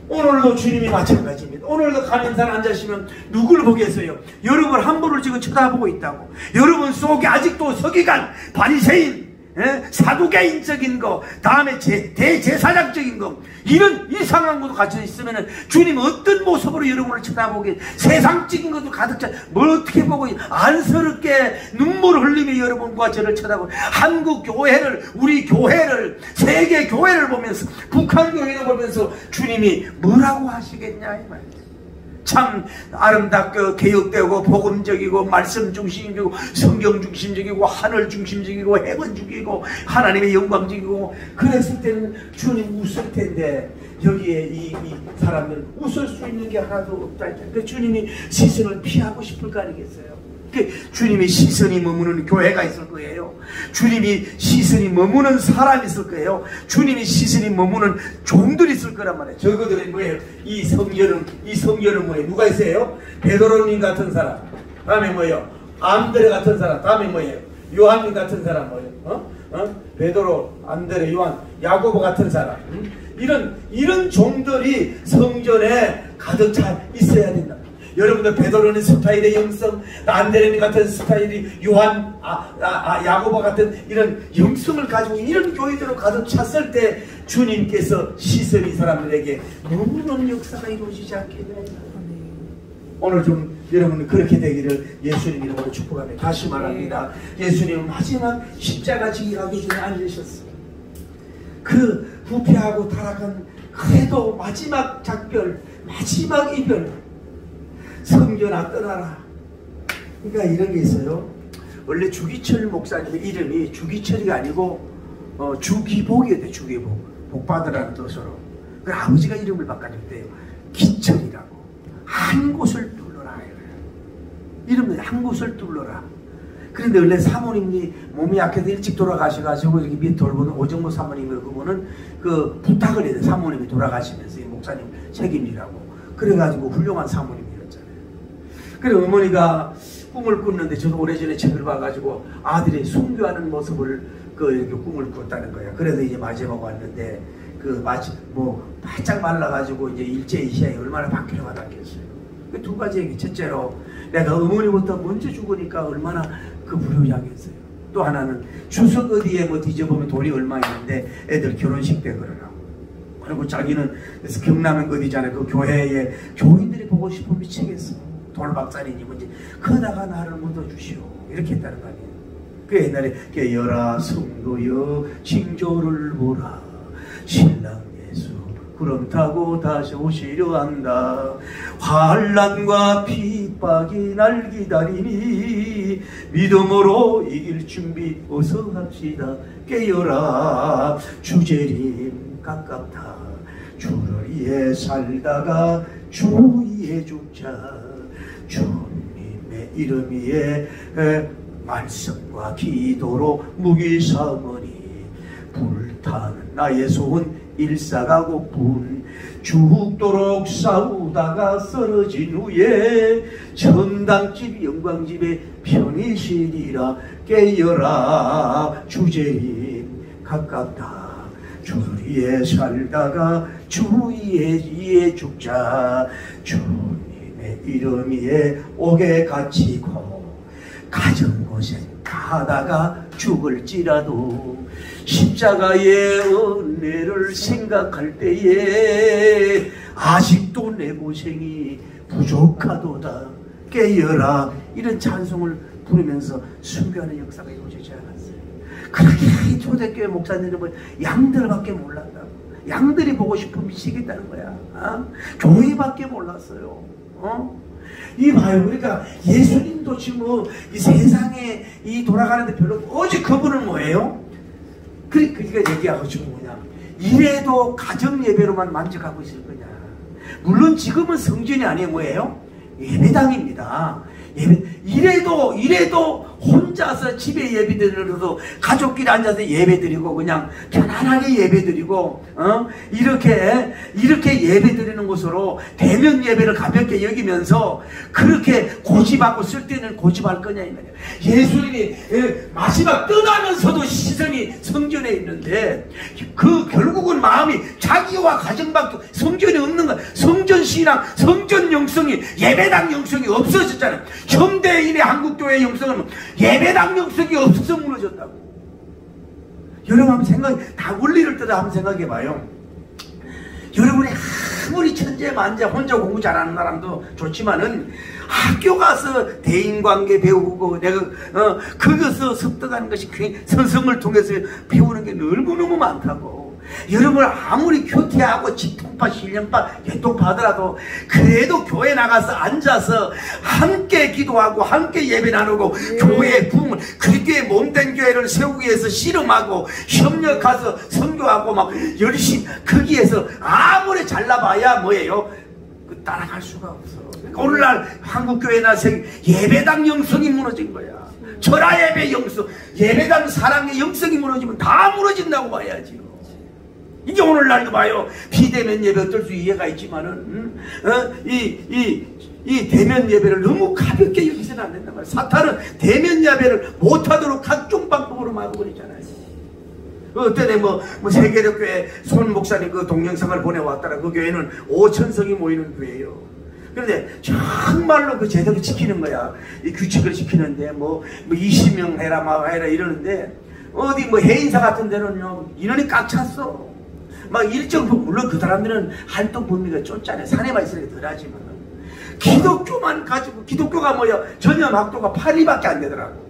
오늘도 주님이 마찬가지입니다. 오늘도 가면산 앉으시면 누구를 보겠어요? 여러분 한 분을 지금 쳐다보고 있다고. 여러분 속에 아직도 서기관, 바리새인, 사두개인적인 거, 다음에 대제사장적인 거, 이런 이상한 것도 같이 있으면 주님은 어떤 모습으로 여러분을 쳐다보게, 세상적인 것도 가득 차, 뭘 어떻게 보고 안쓰럽게 눈물을 흘리며 여러분과 저를 쳐다보고, 한국 교회를, 우리 교회를, 세계 교회를 보면서, 북한 교회를 보면서 주님이 뭐라고 하시겠냐 이 말이에요. 참 아름답고 개혁되고 복음적이고 말씀 중심적이고 성경 중심적이고 하늘 중심적이고 해본 중이고 하나님의 영광적이고 그랬을 때는 주님 웃을 텐데 여기에 이 사람들은 웃을 수 있는 게 하나도 없다. 그러니까 주님이 시선을 피하고 싶을 거 아니겠어요? 주님이 시선이 머무는 교회가 있을 거예요. 주님이 시선이 머무는 사람이 있을 거예요. 주님이 시선이 머무는 종들이 있을 거란 말이에요. 저거들은 뭐예요? 이 성전은 뭐예요? 누가 있어요? 베드로님 같은 사람. 다음에 뭐예요? 안드레 같은 사람. 다음에 뭐예요? 요한님 같은 사람. 뭐예요? 베드로, 안드레, 요한, 야고보 같은 사람. 이런 종들이 성전에 가득 차 있어야 된다. 여러분들 베드로는 스타일의 영성, 안드레 같은 스타일이 요한, 야고보 같은 이런 영성을 가지고 이런 교회들로 가득 찼을 때 주님께서 시선이 사람들에게 머무는 역사가 이루어지지 않겠느냐. 오늘 좀 여러분은 그렇게 되기를 예수님 이름으로 축복합니다. 다시 말합니다. 예수님은 마지막 십자가 지기 가기 전에 앉으셨어요. 그 부패하고 타락한 그래도 마지막 작별, 마지막 이별, 성전아 떠나라. 그러니까 이런 게 있어요. 원래 주기철 목사님의 이름이 주기철이 아니고 주기복이어야 돼. 주기복. 복받으라는 뜻으로. 그 아버지가 이름을 바꿔줬대요. 기철이라고. 한 곳을 뚫어라. 이름은 한 곳을 뚫어라. 그런데 원래 사모님이 몸이 약해서 일찍 돌아가셔가지고 이렇게 밑 돌보는 오정모 사모님을 그분은 그 부탁을 해요. 사모님이 돌아가시면서 이 목사님 책임지라고. 그래가지고 훌륭한 사모님이었잖아요. 그래 어머니가 꿈을 꿨는데 저도 오래전에 책을 봐가지고 아들이 순교하는 모습을 이렇게 꿈을 꿨다는 거야. 그래서 이제 마지막 왔는데 바짝 말라가지고 이제 일제히 시야에 얼마나 박해가 닿겠어요. 그 두 가지 얘기. 첫째로 내가 어머니부터 먼저 죽으니까 얼마나 그 불효자겠어요. 또 하나는 주석 어디에 뭐 뒤져보면 돈이 얼마 있는데 애들 결혼식 때 그러라고. 그리고 자기는 그래서 경남은 어디잖아요. 그 교회에 교인들이 보고 싶으면 미치겠어. 돌박살이니 뭔지 거다가 나를 묻어주시오. 이렇게 했다는 거 아니에요. 그 옛날에 깨어라 성도여 징조를 보라 신랑 예수 구름 타고 다시 오시려 한다. 환난과 핍박이 날 기다리니 믿음으로 이길 준비 어서 합시다. 깨어라 주재림 가깝다. 주를 위해 살다가 주 위에 죽자. 주님의 이름 위에 말씀과 기도로 무기 삼으니 불타는 나의 손 일사가고 분 죽도록 싸우다가 쓰러진 후에 천당집 영광집에 편히 쉬리라. 깨어라 주재림 가깝다. 주를 위해 살다가 주 위에 죽자. 주님의 이름 위에 옥에 갇히고 가정고생 하다가 죽을지라도 십자가의 은혜를 생각할 때에 아직도 내 고생이 부족하도다. 깨어라. 이런 찬송을 부르면서 순교하는 역사가 이루어지지 않았어요. 그렇게 초대교회 목사님들은 양들밖에 몰랐다고. 양들이 보고 싶으면 미치겠다는 거야. 교회밖에 몰랐어요. 이봐요. 그러니까 예수님도 지금 이 세상에 이 돌아가는데 별로 오직 그분은 뭐예요? 그러니까 얘기하고 지금 뭐냐? 이래도 가정 예배로만 만족하고 있을 거냐? 물론 지금은 성전이 아니에요. 뭐예요? 예배당입니다. 이래도 혼자서 집에 예배드려도 가족끼리 앉아서 예배드리고 그냥 편안하게 예배드리고 이렇게 예배드리는 곳으로 대면 예배를 가볍게 여기면서 그렇게 고집하고 쓸 때는 고집할 거냐 이 말이야. 예수님이 마지막 떠나면서도 시선이 성전에 있는데 그 결국은 마음이 자기와 가정밖에 성전이 없는 거야. 성전 신앙, 성전 영성이 예배당 영성이 없어졌잖아요. 현대인의 한국교회 영성은 예배당 영성이 없어서 무너졌다고. 여러분 한번 다 원리를 떠나 한번 생각해봐요. 여러분이 아무리 천재만재 혼자 공부 잘하는 사람도 좋지만은 학교 가서 대인관계 배우고 내가 거기서 습득하는 것이 선성을 통해서 배우는 게 너무너무 많다고. 여러분 아무리 교태하고 직통파 신령파 개통파 하더라도 그래도 교회 나가서 앉아서 함께 기도하고 함께 예배 나누고 교회의 부흥을 그렇게 몸된 교회를 세우기 위해서 씨름하고 협력해서 선교하고 막 열심히 거기에서 아무리 잘나봐야 뭐예요? 따라갈 수가 없어. 오늘날 한국교회나 예배당 영성이 무너진 거야. 절하 예배 영성, 예배당 사랑의 영성이 무너지면 다 무너진다고 봐야지요. 이게 오늘날도 봐요. 비대면 예배 어떨 수 이해가 있지만은 이 대면 예배를 너무 가볍게 여기서는 안 된단 말이에요. 사탄은 대면 예배를 못하도록 각종 방법으로 막아버리잖아요. 어때네 세계력교회 손 목사님 그 동영상을 보내왔더라. 그 교회는 5,000성이 모이는 교회예요. 그런데 정말로 그 제대로 지키는 거야. 이 규칙을 지키는데 20명 해라 해라 이러는데 어디 해인사 같은 데는요 인원이 꽉 찼어. 일정 물론 그 사람들은 활동 범위가 좁잖아요. 산에만 있으니까 덜하지만 기독교만 가지고 기독교가 전염학도가 8위밖에 안 되더라고.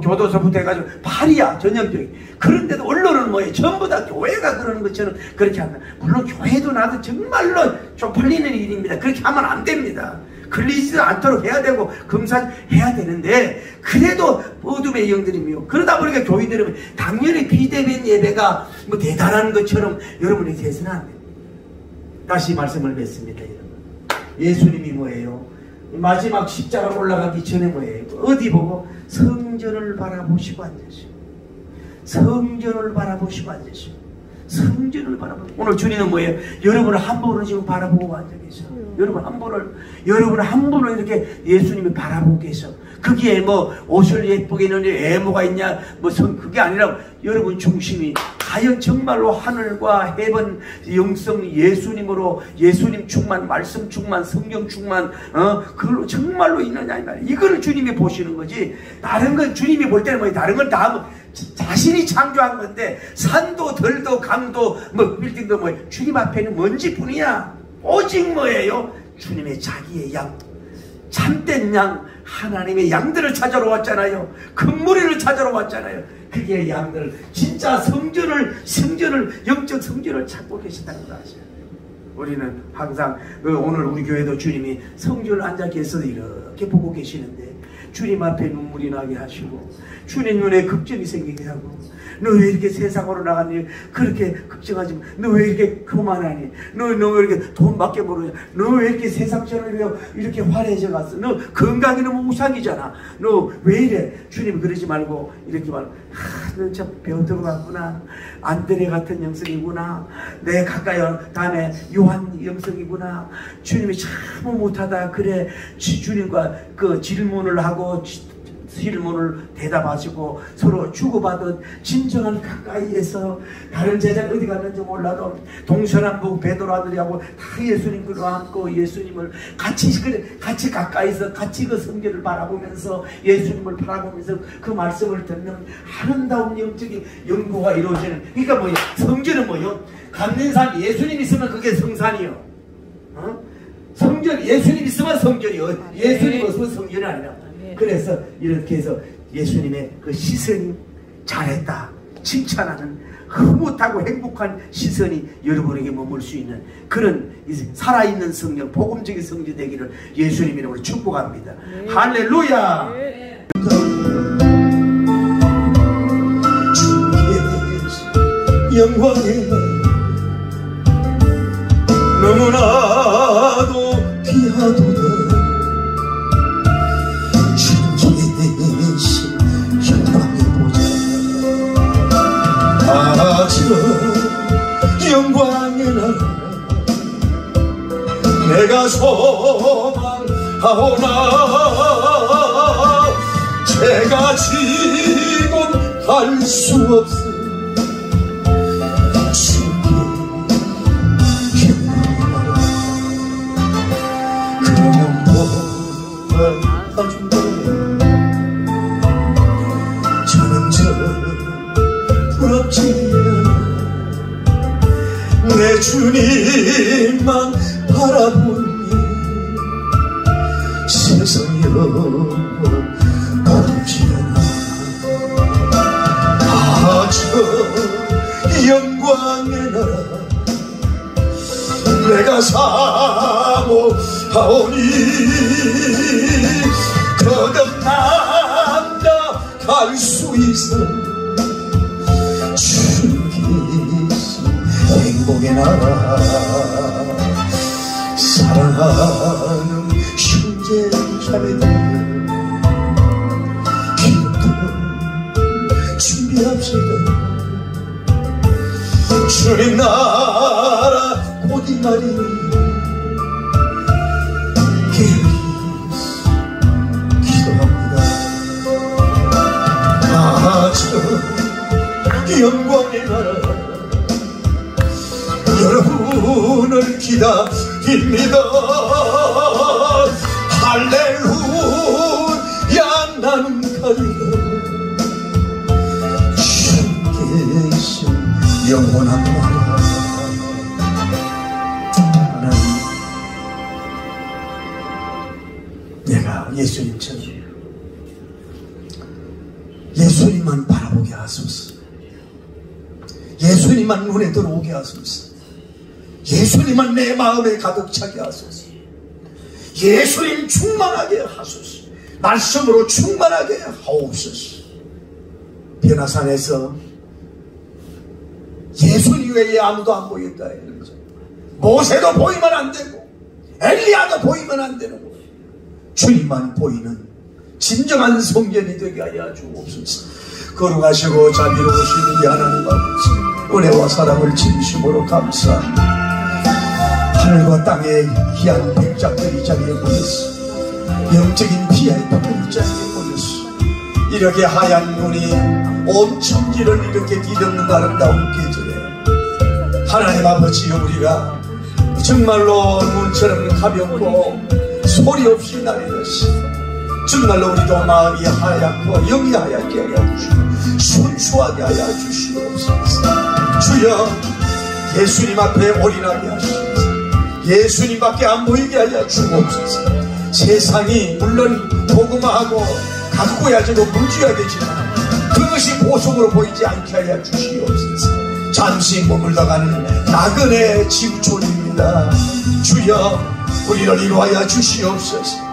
교도소부터 해가지고 8위야 전염병이. 그런데도 언론은 뭐예요? 전부 다 교회가 그러는 것처럼 그렇게 한다. 물론 교회도 나도 정말로 쪽팔리는 일입니다. 그렇게 하면 안 됩니다. 걸리지도 않도록 해야 되고 검사해야 되는데 그래도 어둠의 영들이며 그러다 보니까 교인들은 당연히 비대면 예배가 대단한 것처럼 여러분이 해서는 안 됩니다. 다시 말씀을 맺습니다. 여러분. 예수님이 뭐예요? 마지막 십자가 올라가기 전에 뭐예요? 어디 보고? 성전을 바라보시고 앉으시고, 성전을 바라보시고 앉으시고, 성전을 바라보시고. 오늘 주님은 뭐예요? 여러분을 한 분을 지금 바라보고 앉아 계셔. 여러분 한 분을 이렇게 예수님이 바라보고 계셔. 거기에 뭐 옷을 예쁘게 입는 외모가 있냐, 그게 아니라 여러분 중심이 과연 정말로 하늘과 해번 영성 예수님으로, 예수님 충만, 말씀 충만, 성령 충만, 그걸로 정말로 있느냐 이 말이야. 이거를 주님이 보시는 거지. 다른 건 주님이 볼 때는 뭐 다른 건 다 자신이 창조한 건데, 산도 들도 강도 뭐 빌딩도 뭐 주님 앞에는 먼지뿐이야. 오직 뭐예요? 주님의 자기의 양, 참된 양, 하나님의 양들을 찾아러 왔잖아요. 금무리를 찾아러 왔잖아요. 그게 양들, 진짜 성전을 영적 성전을 찾고 계시다는 걸 아셔야 돼요. 우리는 항상 오늘 우리 교회도 주님이 성전을 앉아 계셔서 이렇게 보고 계시는데, 주님 앞에 눈물이 나게 하시고, 주님 눈에 걱정이 생기게 하고, 너 왜 이렇게 세상으로 나갔니? 그렇게 걱정하지 마. 너 왜 이렇게 교만하니? 너 왜 이렇게 돈밖에 모르냐? 너 왜 이렇게 세상처럼 이렇게 화려해져 갔어? 너 건강이 너무 우상이잖아. 너 왜 이래? 주님 그러지 말고 이렇게 말고, 너 참 병들어 갔구나. 안드레 같은 영성이구나. 내 가까이 다음에 요한 영성이구나. 주님이 참 못하다. 그래, 주님과 그 질문을 하고 질문을 대답하시고 서로 주고받은 진정한 가까이에서, 다른 제자는 어디 갔는지 몰라도 동서남북 베드로 아들이하고 다 예수님 끌어안고 예수님을 같이 가까이서 같이 그 성전을 바라보면서 예수님을 바라보면서 그 말씀을 듣는 아름다운 영적인 연구가 이루어지는. 그러니까 뭐예요? 성전은 뭐예요? 감린산 예수님 있으면 그게 성산이요. 성전 예수님 있으면 성전이요. 예수님 없으면 성전이 아니라. 그래서 이렇게 해서 예수님의 그 시선이 잘했다 칭찬하는 흐뭇하고 행복한 시선이 여러분에게 머물 수 있는 그런 살아있는 성령, 복음적인 성전 되기를 예수님 이름으로 축복합니다. 할렐루야. 주의 영광에 너무나도 귀하도다. 영광의 나라 내가 소망하오나 제가 지금 갈 수 없어. 주의 영광의 나라 그러면 도와준다. 저는 부럽지 내 주님만 바라보니 세상 영원하지 않아. 저 영광의 나라 내가 사모하오니 거듭난다 갈 수 있어. 행복의 나라 사랑하는 형제 자매들 기도로 준비합시다. 주님 나라 곧 이 말이니 기도합니다. 저 영광의 나라 여러분을 기다립니다. 할렐루야 나는 가리라. 주께 계신 영원한 나라. 하나님, 내가 예수님처럼 예수님만 바라보게 하소서. 예수님만 눈에 들어오게 하소서. 예수님만 내 마음에 가득 차게 하소서. 예수님 충만하게 하소서. 말씀으로 충만하게 하옵소서. 변화산에서 예수님 외에 아무도 안 보였다. 모세도 보이면 안 되고 엘리야도 보이면 안 되는 거예요. 주님만 보이는 진정한 성전이 되게 하여 주옵소서. 거룩하시고 자비로우신 우리 하나님 아버지, 은혜와 사랑을 진심으로 감사합니다. 하늘과 땅의 귀한 백작들이 자리에 모였어. 영적인 비아이프들이 자리에 모였어. 이렇게 하얀 눈이 온 천지를 이렇게 뒤덮는 아름다운 계절에 하나님 아버지, 우리가 정말로 눈처럼 가볍고 소리 없이 날리듯이 정말로 우리도 마음이 하얗고 영이 하얗게 하여 주시고 순수하게 하여 주시옵소서. 주여, 예수님 앞에 올인하게 하시옵소서. 예수님밖에 안 보이게 하여 주옵소서. 세상이 물론 복음화하고 가꾸어야지고 물주어야 되지만 그것이 보석으로 보이지 않게 하여 주시옵소서. 잠시 머물러가는 나그네 지구촌입니다. 주여, 우리를 이루하여 주시옵소서.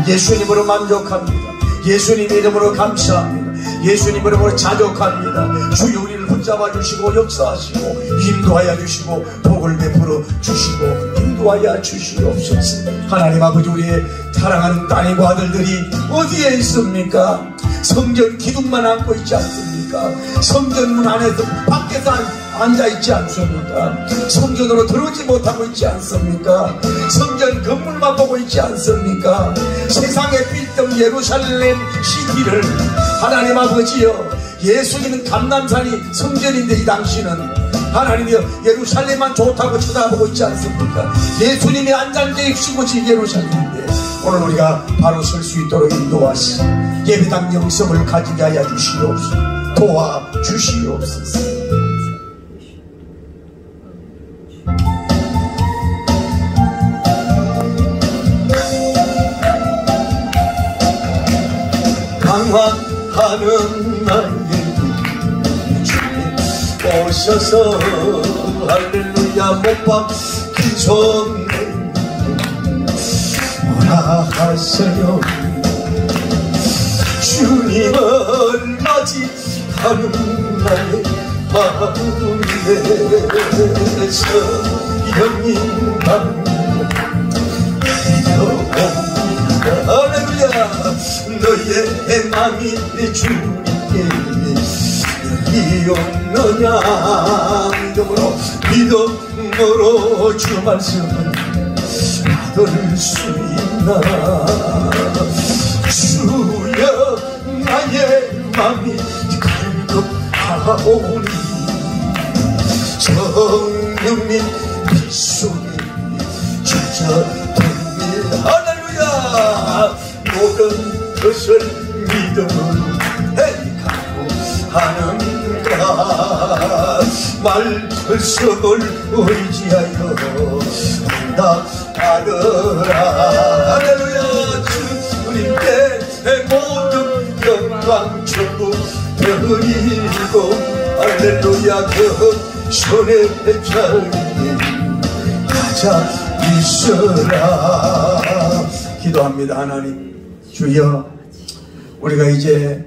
예수님으로 만족합니다. 예수님 이름으로 감사합니다. 예수님 이름으로 자족합니다. 주여, 우리를 붙잡아 주시고 역사하시고 인도하여 주시고 복을 베풀어 주시고 인도하여 주시옵소서. 하나님 아버지, 우리의 사랑하는 따님과 아들들이 어디에 있습니까? 성전 기둥만 안고 있지 않습니까? 성전 문 안에서 밖에서 앉아있지 않습니까? 성전으로 들어오지 못하고 있지 않습니까? 성전 건물만 보고 있지 않습니까? 세상에 빌던 예루살렘 시티를 하나님 아버지여, 예수님은 감람산이 성전인데 이 당시는 하나님이여 예루살렘만 좋다고 쳐다보고 있지 않습니까? 예수님이 앉아계신 곳이 예루살렘인데 오늘 우리가 바로 설 수 있도록 인도하시, 예배당 영성을 가지게 하여 주시옵소서. 도와주시옵소서. 강화하는 나의 주님 오셔서 할렐루야 못 박기 전에 오라 하세요. 주님을 맞이하는 나의 마음에서 영인만 할렐루야. 너의 마음이 주님께 여기 없느냐. 믿음으로 주 말씀을 받을 수 있나. 주여, 나의 마음이 갈급하오니 성령님 빗속에 젖어듭니다. 할렐루야. 모든 것을 믿음으로 행하고 하는가. 말씀을 의지하여 응답하더라. 할렐루야. 주님께 모든 영광 전부 드리고 할렐루야. 그 손에 자리에 가자 있으라. 기도합니다. 하나님, 주여, 우리가 이제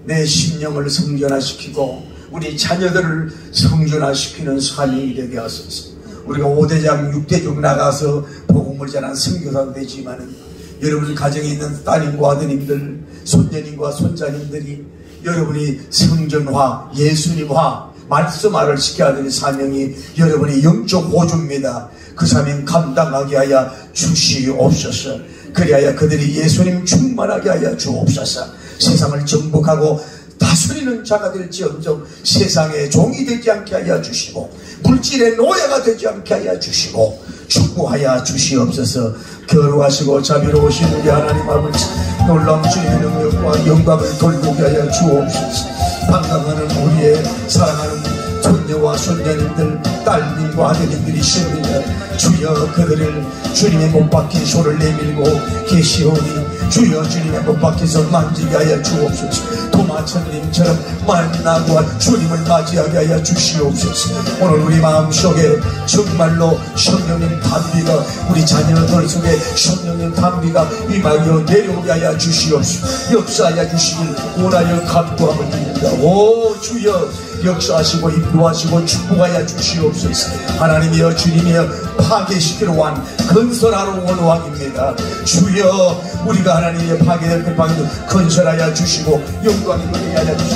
내 심령을 성전화시키고 우리 자녀들을 성전화시키는 사명이 되게 하소서. 우리가 5대장 6대중 나가서 복음을 전한 선교사도 되지만은 여러분 가정에 있는 따님과 아드님들, 손녀님과 손자님들이 여러분이 성전화, 예수님화, 말씀화를 시켜야 되는 사명이 여러분의 영적 호주입니다. 그 사명 감당하게 하여 주시옵소서. 그리하여 그들이 예수님 충만하게 하여 주옵소서. 세상을 정복하고 다스리는 자가 될지언정 세상의 종이 되지 않게 하여 주시고 물질의 노예가 되지 않게 하여 주시고 축복하여 주시옵소서. 거룩하시고 자비로우신 우리 하나님 아버지, 놀라운 주님의 능력과 영광을 돌보게 하여 주옵소서. 방랑하는 우리의 사랑하는 손녀와 손녀님들, 딸님과 아드님들이 있습니다. 주여, 그들을 주님의 못 박힌 손을 내밀고 계시오니 주여, 주님의 못 박힌 손 만지게 하여 주옵소서. 도마천님처럼 만나고 주님을 맞이하게 하여 주시옵소서. 오늘 우리 마음속에 정말로 성령님 담비가, 우리 자녀들 속에 성령님 담비가 임하여 내려오게 하여 주시옵소서. 역사하여 주시길 원하여 간구함을 드립니다. 오 주여, 역사하시고 인도하시고 축복하여 주시옵소서. 하나님이여, 주님이여, 파괴시키러 온 건설하러 온 왕입니다. 주여, 우리가 하나님의 파괴될 때 방도 건설하여 주시고 영광이 누리게 하여 주시고